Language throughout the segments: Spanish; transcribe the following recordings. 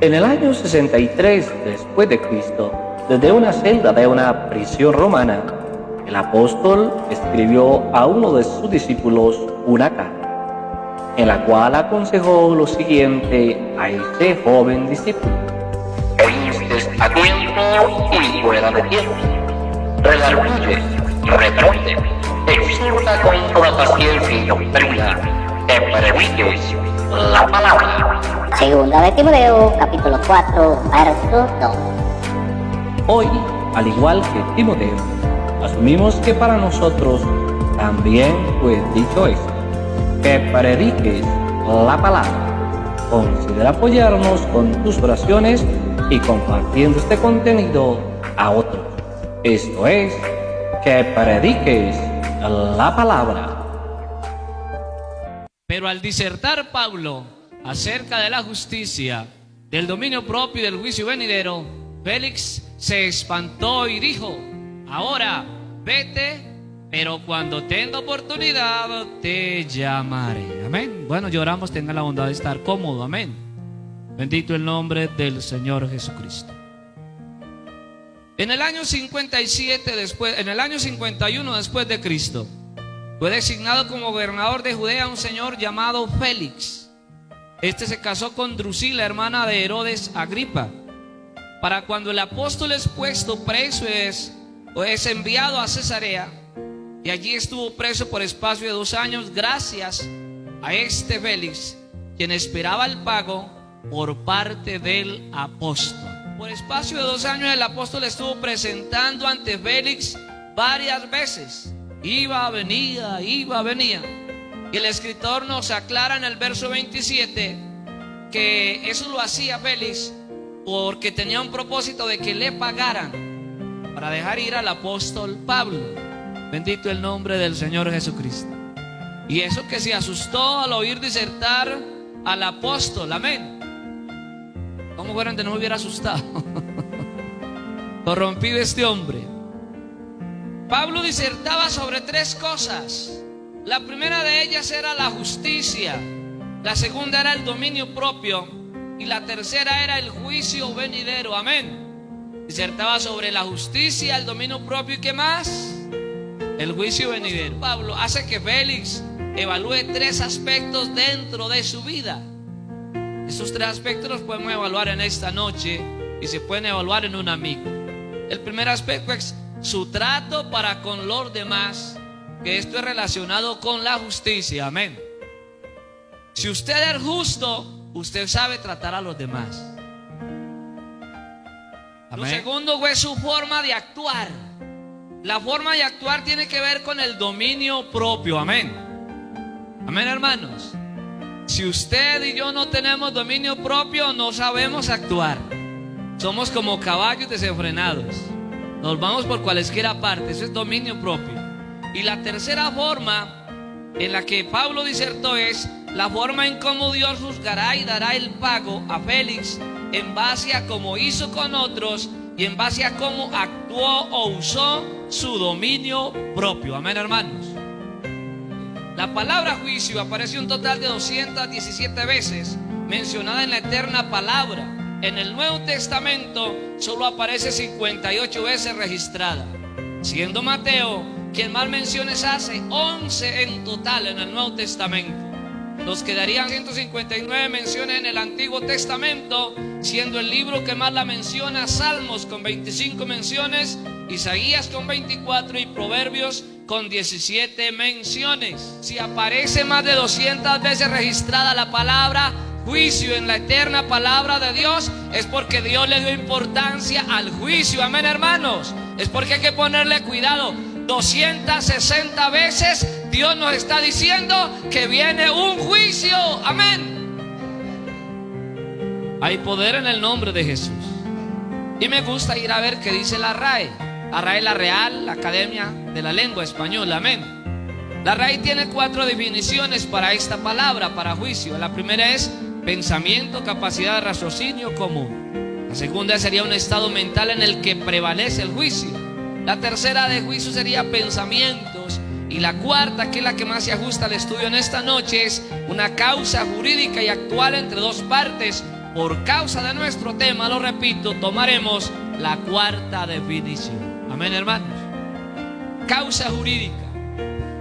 En el año 63 después de Cristo, desde una celda de una prisión romana, el apóstol escribió a uno de sus discípulos una carta, en la cual aconsejó lo siguiente a este joven discípulo: Oíste a tiempo y fuera de tiempo. Redarguye, reprende, exhorta con toda paciencia y doctrina, que prediques la palabra. Segunda de Timoteo, capítulo 4, verso 2. Hoy, al igual que Timoteo, asumimos que para nosotros también fue dicho esto: que prediques la palabra. Considera apoyarnos con tus oraciones y compartiendo este contenido a otros. Esto es, que prediques la palabra. Pero al disertar Pablo acerca de la justicia, del dominio propio y del juicio venidero, Félix se espantó y dijo: ahora vete, pero cuando tenga oportunidad te llamaré. Amén. Bueno, lloramos, tenga la bondad de estar cómodo. Amén. Bendito el nombre del Señor Jesucristo. En el año 51 después de Cristo, fue designado como gobernador de Judea un señor llamado Félix. Este se casó con Drusila, hermana de Herodes Agripa. Para cuando el apóstol es puesto preso, es enviado a Cesarea, y allí estuvo preso por espacio de 2 años, gracias a este Félix, quien esperaba el pago por parte del apóstol. Por espacio de 2 años el apóstol estuvo presentando ante Félix varias veces. Iba, venía. Y el escritor nos aclara en el verso 27 que eso lo hacía Félix porque tenía un propósito de que le pagaran para dejar ir al apóstol Pablo. Bendito el nombre del Señor Jesucristo. Y eso que se asustó al oír disertar al apóstol. Amén. ¿Cómo fueran de no me hubiera asustado? Corrompido este hombre. Pablo disertaba sobre 3 cosas. La primera de ellas era la justicia, la segunda era el dominio propio y la tercera era el juicio venidero. Amén. Disertaba sobre la justicia, el dominio propio y ¿qué más? El juicio venidero. Pablo hace que Félix evalúe 3 aspectos dentro de su vida. Esos 3 aspectos los podemos evaluar en esta noche y se pueden evaluar en un amigo. El primer aspecto es su trato para con los demás, que esto es relacionado con la justicia. Amén. Si usted es justo, usted sabe tratar a los demás. Amén. Lo segundo es su forma de actuar. La forma de actuar tiene que ver con el dominio propio. Amén. Amén, hermanos. Si usted y yo no tenemos dominio propio, no sabemos actuar. Somos como caballos desenfrenados. Nos vamos por cualesquiera parte. Eso es dominio propio. Y la tercera forma en la que Pablo disertó es la forma en cómo Dios juzgará y dará el pago a Félix en base a cómo hizo con otros y en base a cómo actuó o usó su dominio propio. Amén, hermanos. La palabra juicio aparece un total de 217 veces mencionada en la eterna palabra. En el Nuevo Testamento solo aparece 58 veces registrada, siendo Mateo quien más menciones hace, 11 en total en el Nuevo Testamento. Nos quedarían 159 menciones en el Antiguo Testamento, siendo el libro que más la menciona Salmos con 25 menciones, Isaías con 24 y Proverbios con 17 menciones. Si aparece más de 200 veces registrada la palabra juicio en la eterna palabra de Dios, es porque Dios le dio importancia al juicio. Amén, hermanos. Es porque hay que ponerle cuidado. 260 veces Dios nos está diciendo que viene un juicio. Amén. Hay poder en el nombre de Jesús. Y me gusta ir a ver qué dice la RAE. La RAE es la Real Academia de la Lengua Española. Amén. La RAE tiene 4 definiciones para esta palabra, para juicio. La primera es pensamiento, capacidad de raciocinio común. La segunda sería un estado mental en el que prevalece el juicio. La tercera de juicio sería pensamientos. Y la cuarta, que es la que más se ajusta al estudio en esta noche, es una causa jurídica y actual entre 2 partes, por causa de nuestro tema, lo repito, tomaremos la cuarta definición. Amén, hermanos. Causa jurídica.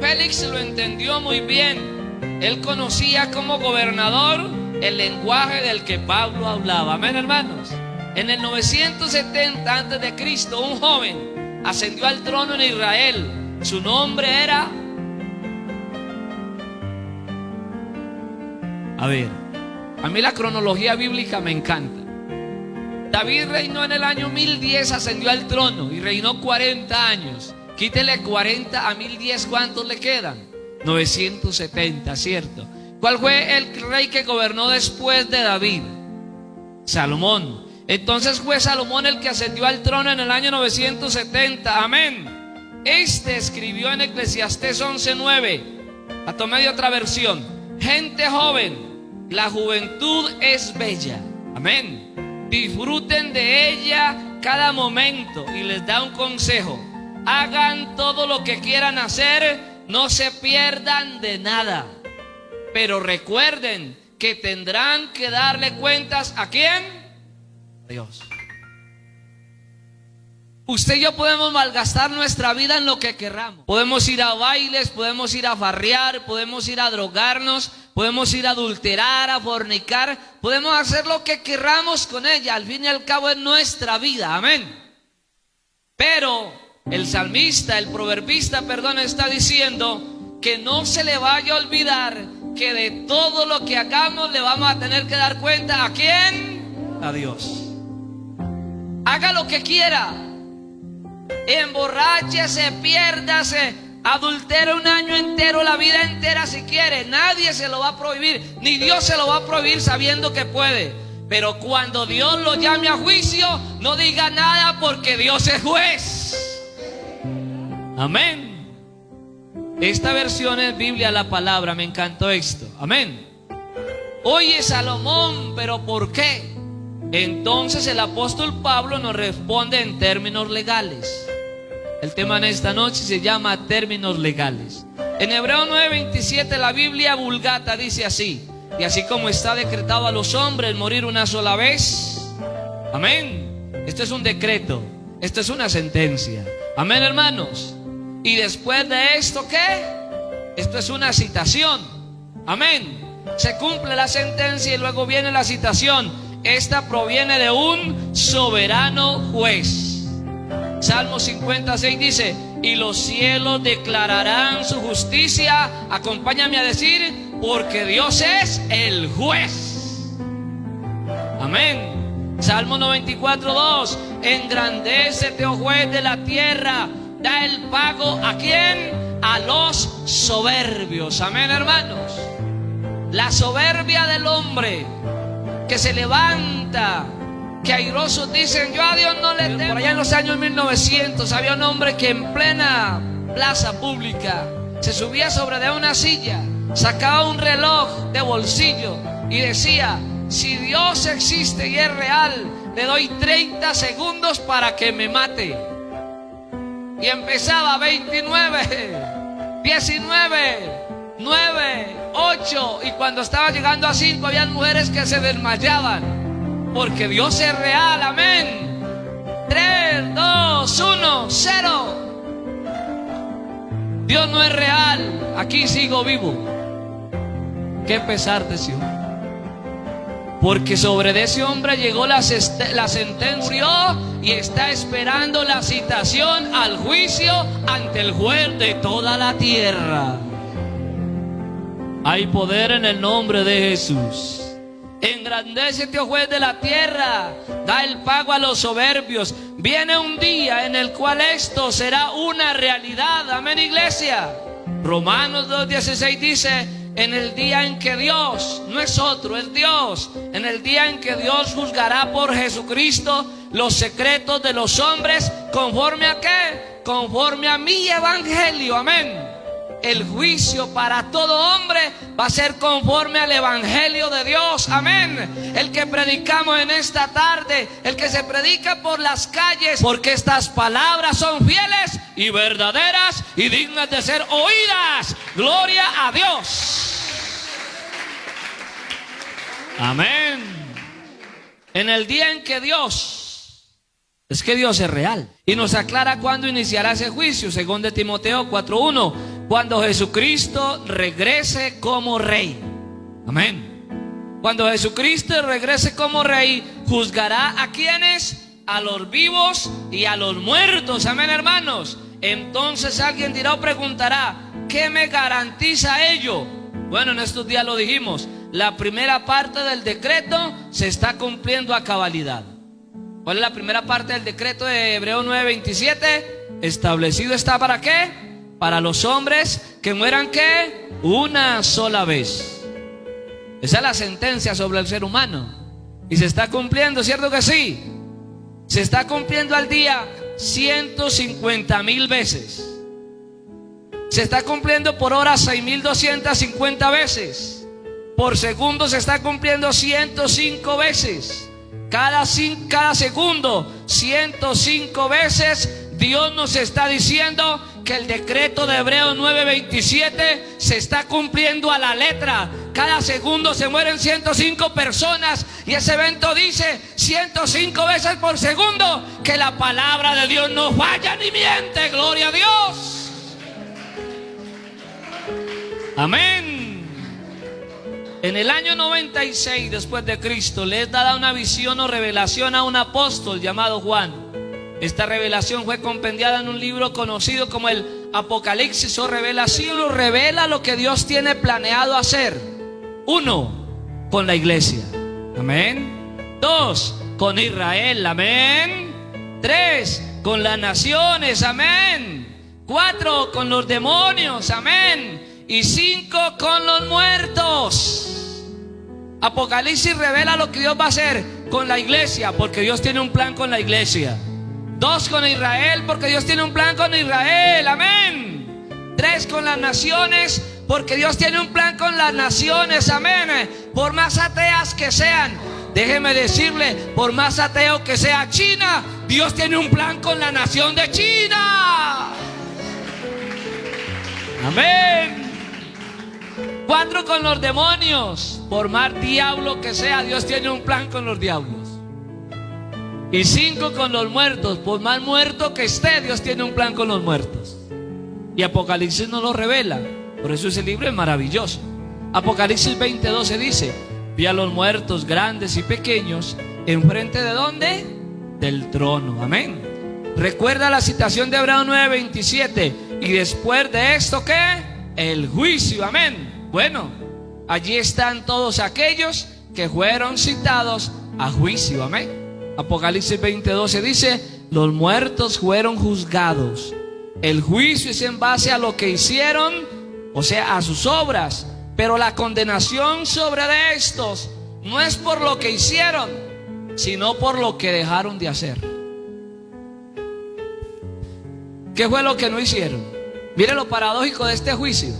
Félix lo entendió muy bien. Él conocía como gobernador el lenguaje del que Pablo hablaba. Amén, hermanos. En el 970 a.C., un joven ascendió al trono en Israel. Su nombre era... A mí la cronología bíblica me encanta. David reinó en el año 1010, ascendió al trono y reinó 40 años. Quítele 40 a 1010, ¿cuántos le quedan? 970, ¿cierto? ¿Cuál fue el rey que gobernó después de David? Salomón. Entonces fue Salomón el que ascendió al trono en el año 970. Amén. Este escribió en Eclesiastés 11:9. La tomé de otra versión. Gente joven, la juventud es bella. Amén. Disfruten de ella cada momento. Y les da un consejo: hagan todo lo que quieran hacer, no se pierdan de nada. Pero recuerden que tendrán que darle cuentas ¿a quién? A Dios. Usted y yo podemos malgastar nuestra vida en lo que querramos. Podemos ir a bailes, podemos ir a farrear, podemos ir a drogarnos, podemos ir a adulterar, a fornicar, podemos hacer lo que querramos con ella. Al fin y al cabo es nuestra vida, amén. Pero el salmista, el proverbista, perdón, está diciendo que no se le vaya a olvidar que de todo lo que hagamos le vamos a tener que dar cuenta ¿a quién? A Dios. Haga lo que quiera. Emborráchese, piérdase, adultere un año entero, la vida entera si quiere. Nadie se lo va a prohibir, ni Dios se lo va a prohibir sabiendo que puede. Pero cuando Dios lo llame a juicio, no diga nada porque Dios es juez. Amén. Esta versión es Biblia, la palabra, me encantó esto. Amén. Oye, Salomón, ¿pero por qué? Entonces el apóstol Pablo nos responde en términos legales. El tema en esta noche se llama términos legales. En Hebreo 9:27 la Biblia Vulgata dice así: y así como está decretado a los hombres morir una sola vez. Amén. Esto es un decreto, esto es una sentencia. Amén, hermanos. Y después de esto, ¿qué? Esto es una citación. Amén. Se cumple la sentencia y luego viene la citación. Esta proviene de un soberano juez. Salmo 56 dice: y los cielos declararán su justicia. Acompáñame a decir: porque Dios es el juez. Amén. Salmo 94:2: engrandécete, oh juez de la tierra, da el pago ¿a quién? A los soberbios. Amén, hermanos. La soberbia del hombre que se levanta, que airosos dicen: yo a Dios no le temo. Por allá en los años 1900 había un hombre que en plena plaza pública se subía sobre de una silla, sacaba un reloj de bolsillo y decía: si Dios existe y es real, le doy 30 segundos para que me mate. Y empezaba 29, 19, 9, 8, y cuando estaba llegando a 5 había mujeres que se desmayaban, porque Dios es real. Amén. 3, 2, 1, 0. Dios no es real. Aquí sigo vivo. Qué pesar de ese hombre, porque sobre ese hombre llegó la sentencia, murió y está esperando la citación al juicio ante el juez de toda la tierra. Hay poder en el nombre de Jesús. Engrandécete, oh juez de la tierra, da el pago a los soberbios. Viene un día en el cual esto será una realidad. Amén, iglesia. Romanos 2:16 dice: en el día en que Dios, no es otro, es Dios, en el día en que Dios juzgará por Jesucristo los secretos de los hombres, ¿conforme a qué? Conforme a mi evangelio. Amén. El juicio para todo hombre va a ser conforme al evangelio de Dios. Amén. El que predicamos en esta tarde, el que se predica por las calles, porque estas palabras son fieles y verdaderas y dignas de ser oídas. Gloria a Dios. Amén. En el día en que Dios es real. Y nos aclara cuándo iniciará ese juicio, según de Timoteo 4:1, cuando Jesucristo regrese como Rey. Amén. Cuando Jesucristo regrese como Rey, juzgará a quienes, a los vivos y a los muertos. Amén, hermanos. Entonces alguien dirá o preguntará, ¿qué me garantiza ello? Bueno, en estos días lo dijimos, la primera parte del decreto se está cumpliendo a cabalidad. ¿Cuál es la primera parte del decreto de Hebreos 9:27? Establecido está ¿para qué? Para los hombres que mueran ¿qué? Una sola vez. Esa es la sentencia sobre el ser humano. Y se está cumpliendo, ¿cierto que sí? Se está cumpliendo al día 150,000 veces. Se está cumpliendo por hora 6,250 veces. Por segundo se está cumpliendo 105 veces. Cada segundo 105 veces. Dios nos está diciendo que el decreto de Hebreos 9:27 se está cumpliendo a la letra. Cada segundo se mueren 105 personas. Y ese evento dice 105 veces por segundo. Que la palabra de Dios no falla ni miente. Gloria a Dios. Amén. En el año 96 después de Cristo le es dada una visión o revelación a un apóstol llamado Juan. Esta revelación fue compendiada en un libro conocido como el Apocalipsis o Revelación. Revela lo que Dios tiene planeado hacer. 1, con la iglesia. Amén. 2, con Israel. Amén. 3, con las naciones. Amén. 4, con los demonios. Amén. Y 5, con los muertos. Apocalipsis revela lo que Dios va a hacer con la iglesia, porque Dios tiene un plan con la iglesia. 2, con Israel, porque Dios tiene un plan con Israel. Amén. 3, con las naciones, porque Dios tiene un plan con las naciones. Amén. Por más ateas que sean, déjeme decirle, por más ateo que sea China, Dios tiene un plan con la nación de China. Amén. 4, con los demonios. Por más diablo que sea, Dios tiene un plan con los diablos. Y 5, con los muertos. Por más muerto que esté, Dios tiene un plan con los muertos. Y Apocalipsis nos lo revela. Por eso ese libro es maravilloso. Apocalipsis 20:12 dice: vi a los muertos grandes y pequeños enfrente de ¿dónde? Del trono. Amén. Recuerda la citación de Hebreos 9:27. Y después de esto, ¿qué? El juicio. Amén. Bueno, allí están todos aquellos que fueron citados a juicio. Amén. Apocalipsis 20:12 dice: los muertos fueron juzgados. El juicio es en base a lo que hicieron, o sea, a sus obras. Pero la condenación sobre de estos no es por lo que hicieron, sino por lo que dejaron de hacer. ¿Qué fue lo que no hicieron? Mire lo paradójico de este juicio.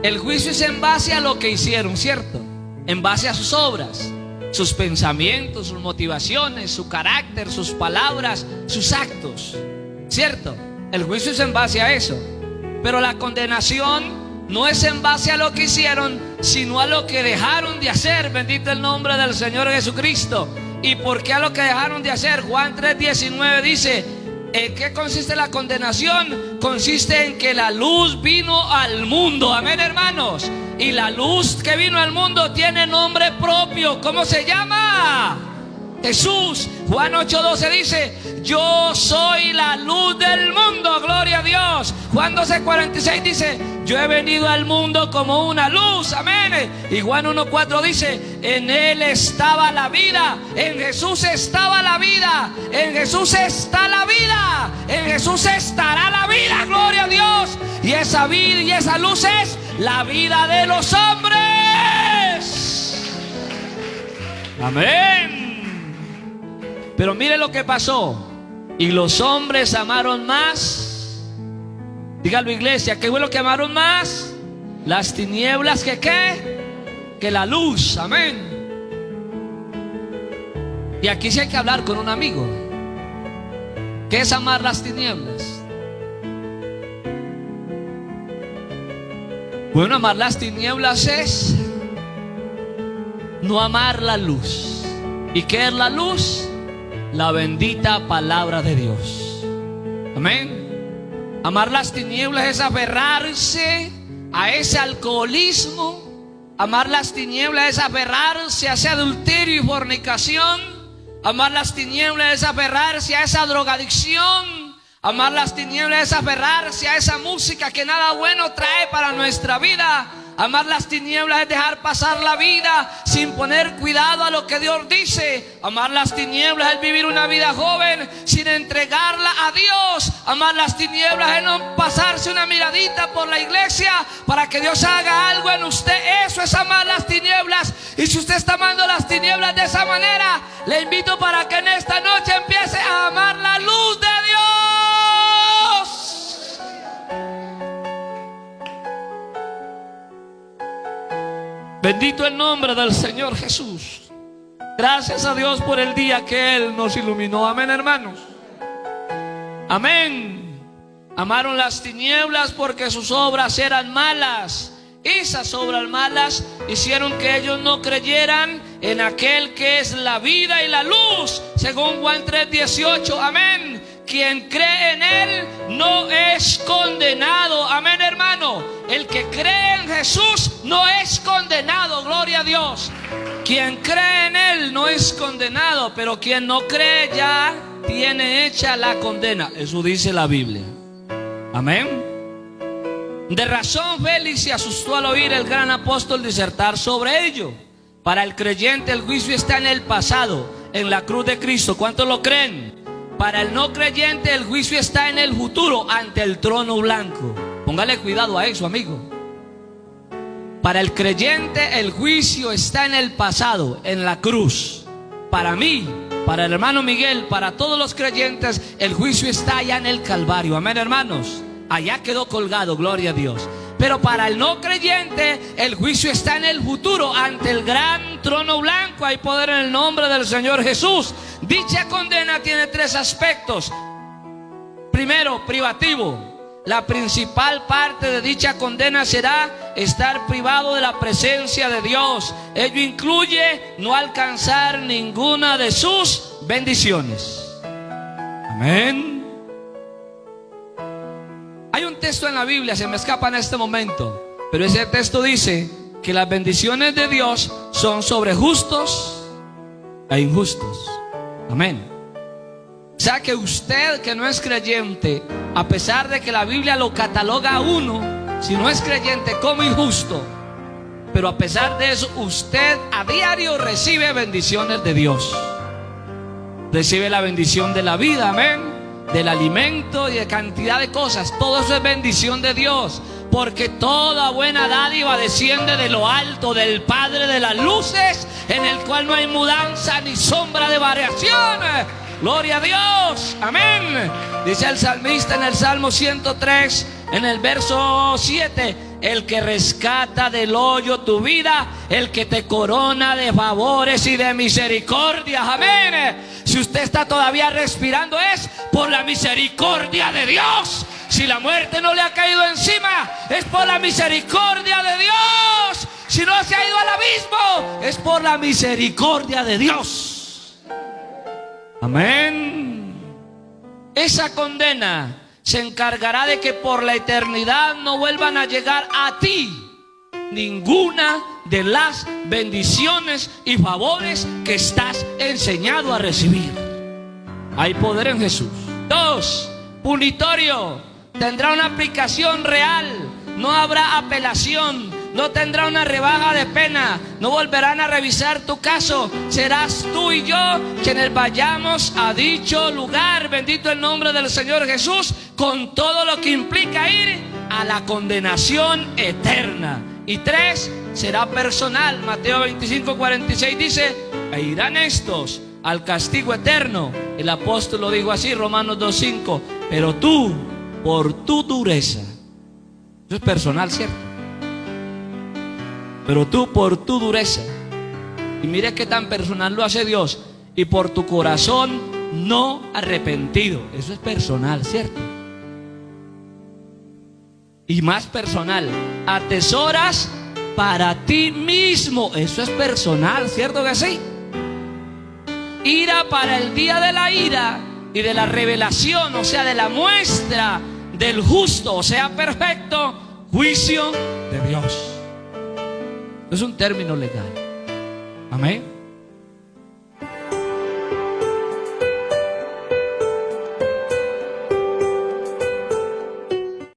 El juicio es en base a lo que hicieron, ¿cierto? En base a sus obras, sus pensamientos, sus motivaciones, su carácter, sus palabras, sus actos, ¿cierto? El juicio es en base a eso. Pero la condenación no es en base a lo que hicieron, sino a lo que dejaron de hacer. Bendito el nombre del Señor Jesucristo. ¿Y por qué a lo que dejaron de hacer? Juan 3:19 dice: ¿en qué consiste la condenación? Consiste en que la luz vino al mundo. Amén, hermanos. Y la luz que vino al mundo tiene nombre propio. ¿Cómo se llama? Jesús. Juan 8:12 dice: yo soy la luz del mundo. Gloria a Dios. Juan 12:46 dice: yo he venido al mundo como una luz. Amén. Y Juan 1:4 dice: en él estaba la vida. En Jesús estaba la vida. En Jesús está la vida. En Jesús estará la vida. Gloria a Dios. Y esa vida y esa luz es la vida de los hombres. Amén. Pero mire lo que pasó. Y los hombres amaron más. Dígalo, iglesia, ¿qué fue lo que amaron más? Las tinieblas que ¿qué? Que la luz. Amén. Y aquí sí hay que hablar con un amigo. ¿Qué es amar las tinieblas? Bueno, amar las tinieblas es no amar la luz. ¿Y qué es la luz? La bendita palabra de Dios. Amén. Amar las tinieblas es aferrarse a ese alcoholismo. Amar las tinieblas es aferrarse a ese adulterio y fornicación. Amar las tinieblas es aferrarse a esa drogadicción. Amar las tinieblas es aferrarse a esa música que nada bueno trae para nuestra vida. Amar las tinieblas es dejar pasar la vida sin poner cuidado a lo que Dios dice. Amar las tinieblas es vivir una vida joven sin entregarla a Dios. Amar las tinieblas es no pasarse una miradita por la iglesia para que Dios haga algo en usted. Eso es amar las tinieblas. Y si usted está amando las tinieblas de esa manera, le invito para que en esta noche empiece a amar la luz de Dios. Bendito el nombre del Señor Jesús. Gracias a Dios por el día que Él nos iluminó. Amén, hermanos. Amén. Amaron las tinieblas porque sus obras eran malas. Esas obras malas hicieron que ellos no creyeran en aquel que es la vida y la luz, según Juan 3:18. Amén. Quien cree en Él no es condenado. Amén, hermano. El que cree en Jesús no es condenado. Gloria a Dios. Quien cree en Él no es condenado, pero quien no cree ya tiene hecha la condena. Eso dice la Biblia. Amén. De razón Félix se asustó al oír el gran apóstol disertar sobre ello. Para el creyente el juicio está en el pasado, en la cruz de Cristo. ¿Cuántos lo creen? Para el no creyente el juicio está en el futuro, ante el trono blanco. Póngale cuidado a eso, amigo. Para el creyente el juicio está en el pasado, en la cruz. Para mí, para el hermano Miguel, para todos los creyentes, el juicio está allá en el Calvario. Amén, hermanos. Allá quedó colgado, gloria a Dios. Pero para el no creyente el juicio está en el futuro, ante el gran trono blanco. Hay poder en el nombre del Señor Jesús. Dicha condena tiene tres aspectos. Primero, privativo. La principal parte de dicha condena será estar privado de la presencia de Dios. Ello incluye no alcanzar ninguna de sus bendiciones. Amén. Hay un texto en la Biblia, se me escapa en este momento, pero ese texto dice que las bendiciones de Dios son sobre justos e injustos. Amén. O sea que usted que no es creyente, a pesar de que la Biblia lo cataloga a uno, si no es creyente, como injusto, pero a pesar de eso, usted a diario recibe bendiciones de Dios. Recibe la bendición de la vida, amén, del alimento y de cantidad de cosas. Todo eso es bendición de Dios, porque toda buena dádiva desciende de lo alto, del Padre de las luces, en el cual no hay mudanza ni sombra de variación. Gloria a Dios, amén. Dice el salmista en el Salmo 103, en el verso 7: el que rescata del hoyo tu vida, el que te corona de favores y de misericordias. Amén. Si usted está todavía respirando es por la misericordia de Dios. Si la muerte no le ha caído encima, es por la misericordia de Dios. Si no se ha ido al abismo, es por la misericordia de Dios. Amén. Esa condena se encargará de que por la eternidad no vuelvan a llegar a ti ninguna de las bendiciones y favores que estás enseñado a recibir. Hay poder en Jesús. 2. Punitorio. Tendrá una aplicación real. No habrá apelación. No tendrá una rebaja de pena. No volverán a revisar tu caso. Serás tú y yo quienes vayamos a dicho lugar. Bendito el nombre del Señor Jesús. Con todo lo que implica ir a la condenación eterna. Y 3, será personal. Mateo 25:46 dice: e irán estos al castigo eterno. El apóstol lo dijo así, Romanos 2:5. Pero tú, por tu dureza. Eso es personal, ¿cierto? Pero tú por tu dureza, y mire qué tan personal lo hace Dios, y por tu corazón no arrepentido. Eso es personal, ¿cierto? Y más personal, atesoras para ti mismo. Eso es personal, ¿cierto que sí? ira para el día de la ira y de la revelación, o sea, de la muestra del justo, o sea, perfecto juicio de Dios. Es un término legal. Amén.